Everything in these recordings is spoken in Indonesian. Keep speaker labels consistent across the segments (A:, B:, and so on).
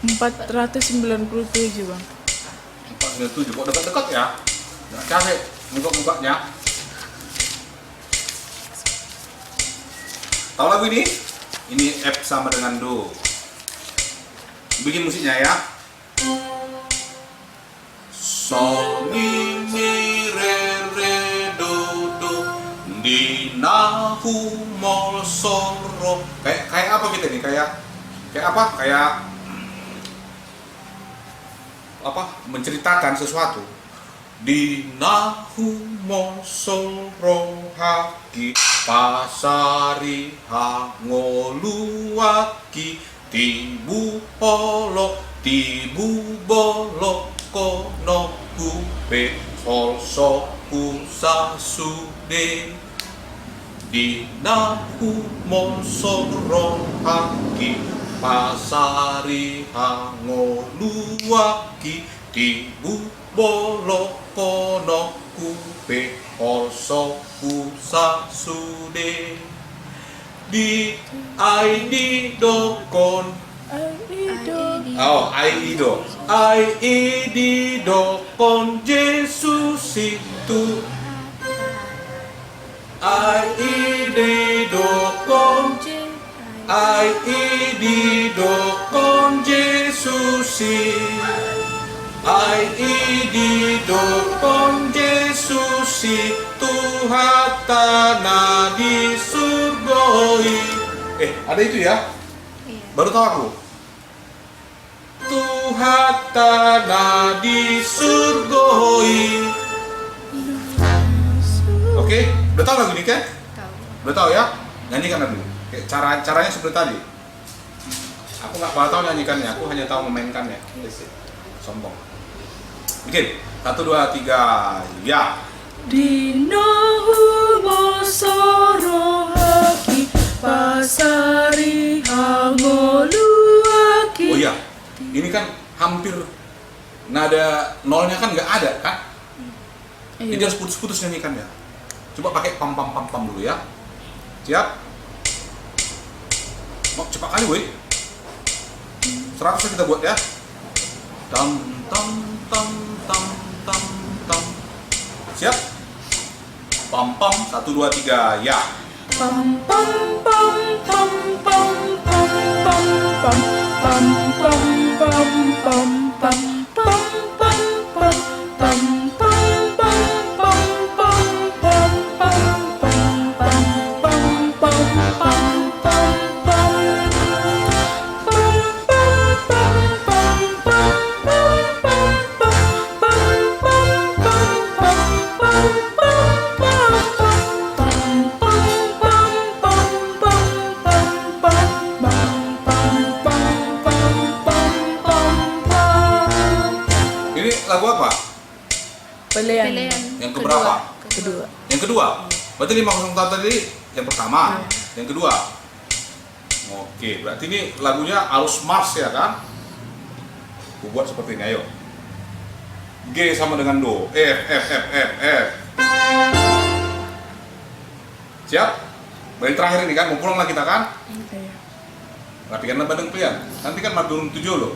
A: 497 bang.
B: 497 kok dekat-dekat ya. Nggak cari muka-mukanya. Tahu lagu ini? Ini F sama dengan Do. Bikin musiknya ya. Sol mi mi re re do do di na hu mol sol ro. Kayak apa kita nih? Kayak apa? Kayak apa? Menceritakan sesuatu. Di na hu mol sol ro ha ki pasari ha ngoluaki tibu polo tibu bolo kono kupe sol so ku sa su de di na hu mon sol ro ha ki pasari ha ngoluaki tibu bolo kono kupe sol so ku sa su de di ai di do kon oh, ai di do con Jesus itu ai di do con Jesus ai di do con Jesus Tuhan tanah di surgoi. Ada itu ya? Baru tahu aku. Tuhan tanah di surgoi. Oke, udah tahu lagu ini kan?
C: Tahu.
B: Udah tahu ya? Nyanyikan lagu. Caranya seperti tadi. Aku nggak tahu nyanyikannya, aku hanya tahu memainkannya. Sombong. Bikin. 1, 2, 3, ya.
A: Dino mosoro haki pasari hangoluaki.
B: Oh iya, ini kan hampir nada nolnya kan nggak ada kan?
A: Iya.
B: Jadi harus putus-putus nyanyikannya. Coba pakai pam pam pam pam dulu ya. Siap? Mau cepat kali woi. 100 kita buat ya. Tam tam tam tam tam tam. Siap? Pam pam 1 2 3 ya.
A: Pam pam pam pam pam pam pam pam pam pam pam pam pam pam pam pam pam
B: Lagu apa?
A: Pelian.
B: Yang keberapa?
A: Kedua.
B: Yang kedua? Berarti 501 tadi yang pertama, yang kedua. Oke, berarti ini lagunya arus mars ya kan? Aku buat seperti ini, ayo. G sama dengan Do, F. Siap? Baik terakhir ini kan, mau pulang lah kita kan?
A: Iya.
B: Rapikan badeng pilihan. Nanti kan madurun 7 loh.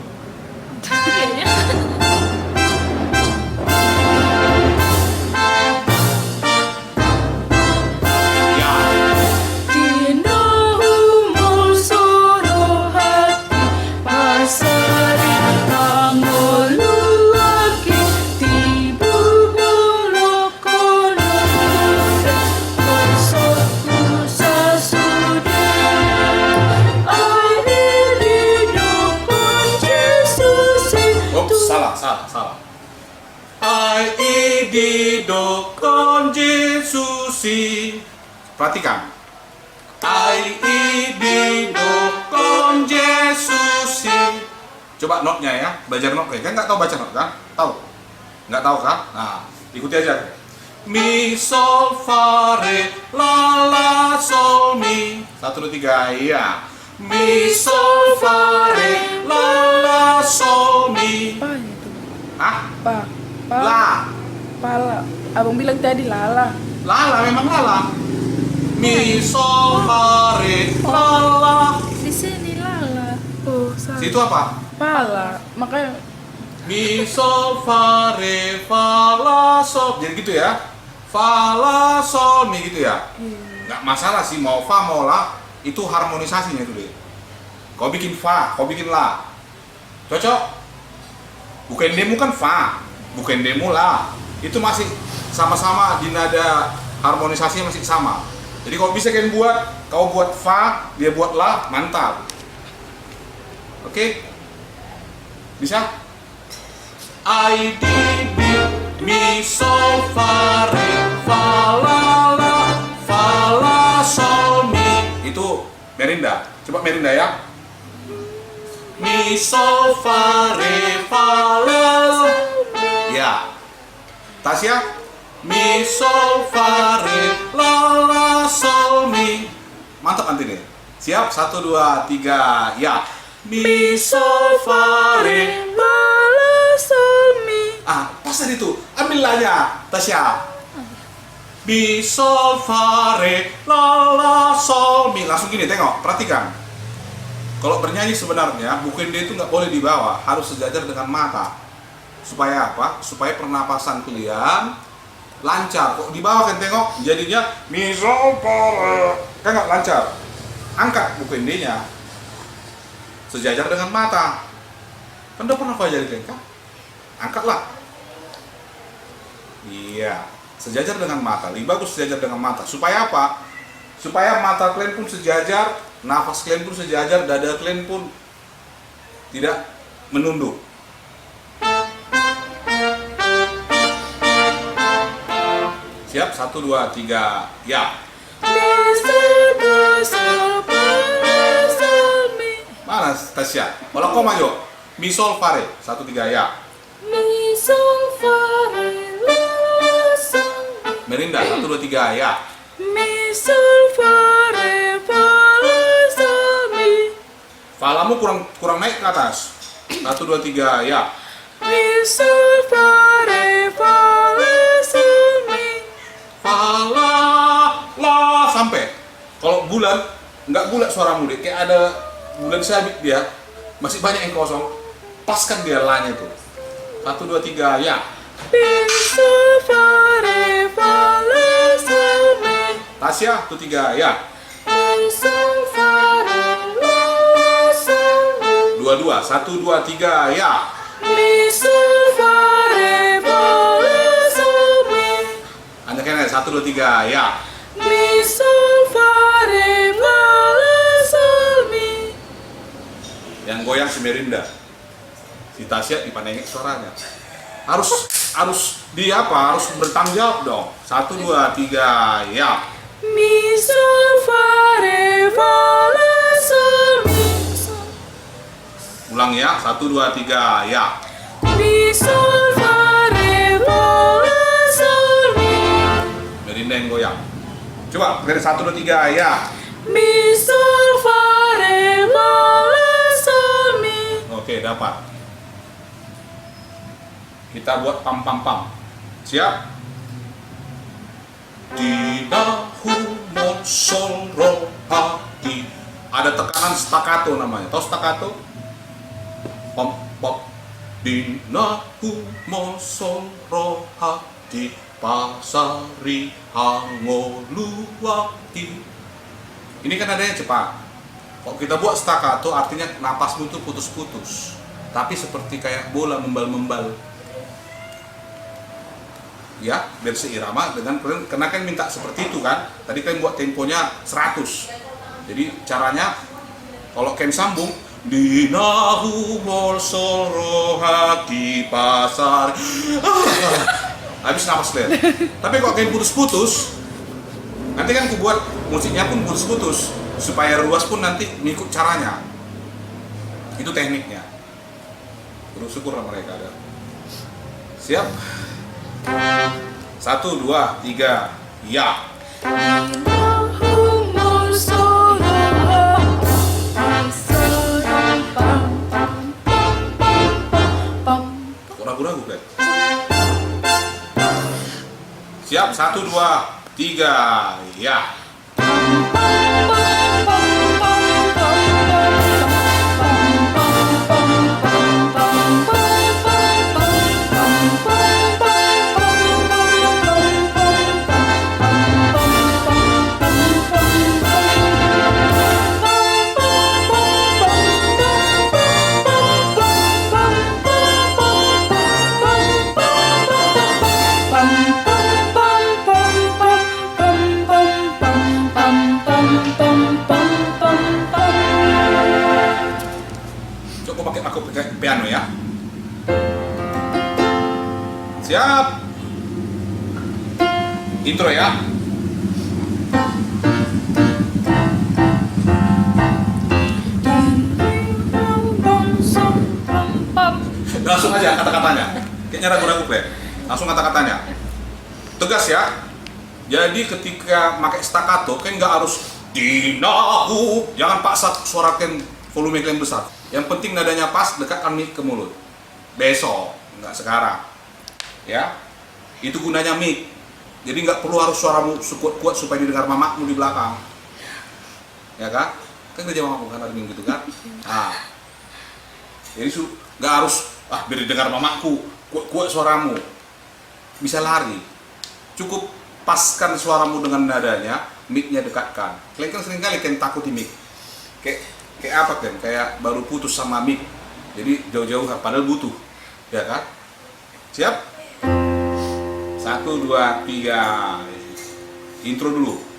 B: Salah. Ai di do con Jesusi. Perhatikan. Ai di do con Jesusi. Coba notnya ya, belajar not kan nggak tahu baca not kan? Tahu? Nggak tahu kan? Nah, ikuti aja. Mi sol fa re la la sol mi. 1 2 3 iya. Mi sol fa re la la sol mi.
A: Apa itu?
B: Hah?
A: La. Pala. Abang bilang tadi lala.
B: Lala memang lala. Mi sol fa re la la.
C: Di sini lala.
A: Oh, salah.
B: Itu apa?
A: Pala. Makanya
B: Mi sol fa re fa la sol. Jadi gitu ya. Fa la sol mi gitu ya. Nggak masalah sih mau fa mau la, itu harmonisasinya itu deh. Kau bikin fa, kau bikin la. Cocok? Bukan demo kan fa, bukan demo la. Itu masih sama-sama di nada harmonisasinya masih sama. Jadi kalau bisa kalian buat, kau buat fa, dia buat la, mantap. Oke? Bisa? I, D, B, mi, sol, fa, re, fa, la, sol, mi. Itu Merinda. Coba Merinda ya. Mi, sol, fa, re, fa, la. Ya. Tasya. Mi, sol, fa, re, la, sol, mi. Mantap nanti nih. Siap? 1, 2, 3, ya. Mi, sol, fa, re,
A: sol mi.
B: pas tadi itu. Ambil la-nya, Tasya. Mi, sol, fa, re, la, sol, mi. Langsung gini, tengok, perhatikan. Kalau bernyanyi sebenarnya, bukan dia itu nggak boleh dibawa, harus sejajar dengan mata. Supaya apa? Supaya pernapasan kalian lancar. Kok dibawa kan tengok, jadinya mi, sol, fa, re. Kan nggak lancar. Angkat bukan D-nya. Sejajar dengan mata. Kan udah pernah kau ajarin kan? Angkatlah. Iya, sejajar dengan mata. Lebih bagus sejajar dengan mata. Supaya apa? Supaya mata kalian pun sejajar, nafas kalian pun sejajar, dada kalian pun tidak menunduk. Siap? 1, 2, 3, ya. Mana Tasya? Kalau kau maju, mi, sol, fa, re. 1, 3, ya.
A: Mi sol fa re la sol.
B: Merinda, 1, 2, 3, ya.
A: Mi sol fa re fa la sol mi.
B: Falamu kurang naik ke atas. 1, 2, 3, ya.
A: Mi sol fa re fa la sol mi.
B: Fa, la, sampai. Kalau bulan, nggak bulat suaramu deh. Kayak ada bulan sabit dia. Masih banyak yang kosong. Paskan dia la-nya tuh. 1, 2, 3, ya.
A: Mi sol fa re fa la sol mi.
B: Tasya, 1, 3, ya.
A: Mi sol fa re la sol mi.
B: 2, 2, 1, 2, 3, ya.
A: Mi sol fa re fa la sol mi.
B: Anda kena 1, 2, 3, ya.
A: Mi sol fa re fa la sol mi.
B: Yang goyang si Merinda. Si Tasya dipandangin suaranya. Harus di apa? Harus bertanggung jawab dong. 1, 2, 3, ya.
A: Mi sol fa re fa la sol mi.
B: Ulang ya. 1, 2, 3, ya.
A: Mi sol fa re fa la sol mi.
B: Merinda yang goyang. Coba dari 1, 2, 3, ya.
A: Mi sol fa re fa la sol mi.
B: Oke, dapat. Kita buat pam pam pam. Siap? Dina, hu, mon, sol, ro, ha, di. Ada tekanan staccato namanya. Tahu staccato? Pom pom. Dina, hu, mon, sol, ro, ha, di. Pasari, hango, luwaki. Ini kan adanya cepat. Kalau kita buat staccato artinya napasmu itu putus-putus. Tapi seperti kayak bola membal-membal. Ya, biar seirama dengan kalian, karena kan minta seperti itu kan. Tadi kalian buat temponya 100. Jadi caranya kalau kalian sambung dinahu mol soro hati pasar. Habis napas kalian. Tapi kalau kalian putus-putus, nanti kan aku buat musiknya pun putus-putus supaya ruas pun nanti ngikut caranya. Itu tekniknya. Bersyukur mereka ada. Siap? 1, 2, 3, ya. Ragu-ragu kan? Siap, 1, 2, 3, ya. aku pakai piano ya. Siap. Intro ya. Langsung aja kata-katanya. Kayaknya ragu-ragu deh. Langsung kata-katanya. Tegas ya. Jadi ketika pakai staccato kan nggak harus dinahu. Jangan paksa suara kalian, volume kalian besar. Yang penting nadanya pas, dekatkan mic ke mulut. Besok, nggak sekarang. Ya. Itu gunanya mic. Jadi nggak perlu harus suaramu kuat-kuat supaya didengar mamamu di belakang. Ya kan? Kan kerja mamamu kan ada gitu kan? Nah. Jadi nggak harus biar didengar mamaku, kuat suaramu, bisa lari. Cukup paskan suaramu dengan nadanya, mic-nya dekatkan. Kalian kan sering kali kalian takut di mic. Kayak apa kan? Kayak baru putus sama mic. Jadi jauh-jauh padahal butuh. Ya kan? Siap? 1, 2, 3. Intro dulu.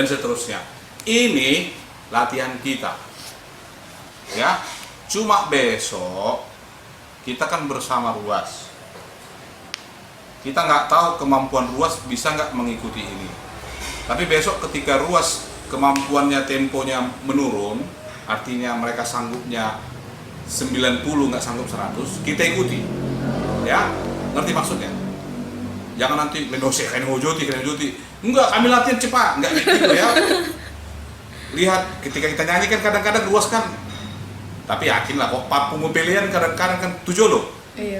B: Dan seterusnya. Ini latihan kita. Ya. Cuma besok kita kan bersama Ruas. Kita nggak tahu kemampuan Ruas bisa nggak mengikuti ini. Tapi besok ketika Ruas kemampuannya temponya menurun, artinya mereka sanggupnya 90 nggak sanggup 100, kita ikuti. Ya. Ngerti maksudnya? Jangan nanti mendosek kalian hojoti. Enggak, kami latihan cepat, enggak gitu ya. Lihat, ketika kita nyanyi kan kadang-kadang Ruas kan. Tapi yakinlah kok Papung pilihan kadang-kadang kan tujolo.
A: Iya.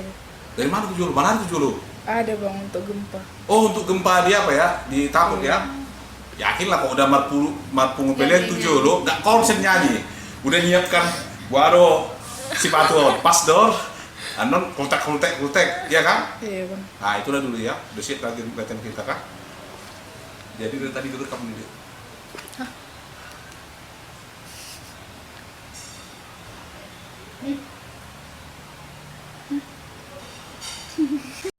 B: Dari mana tujolo? Mana tujolo?
A: Ada bang untuk gempa.
B: Oh, untuk gempa dia apa ya? Di takut ya. Yakinlah kok udah Marpungu pilihan tujolo, enggak konsen nyanyi. Udah nyiapkan waduh si patron, pas dor. Anon kultek, ya kan?
A: Iya bang.
B: Nah itulah dulu ya, udah siap latihan kita kan? Jadi dari tadi dulu kamu duduk.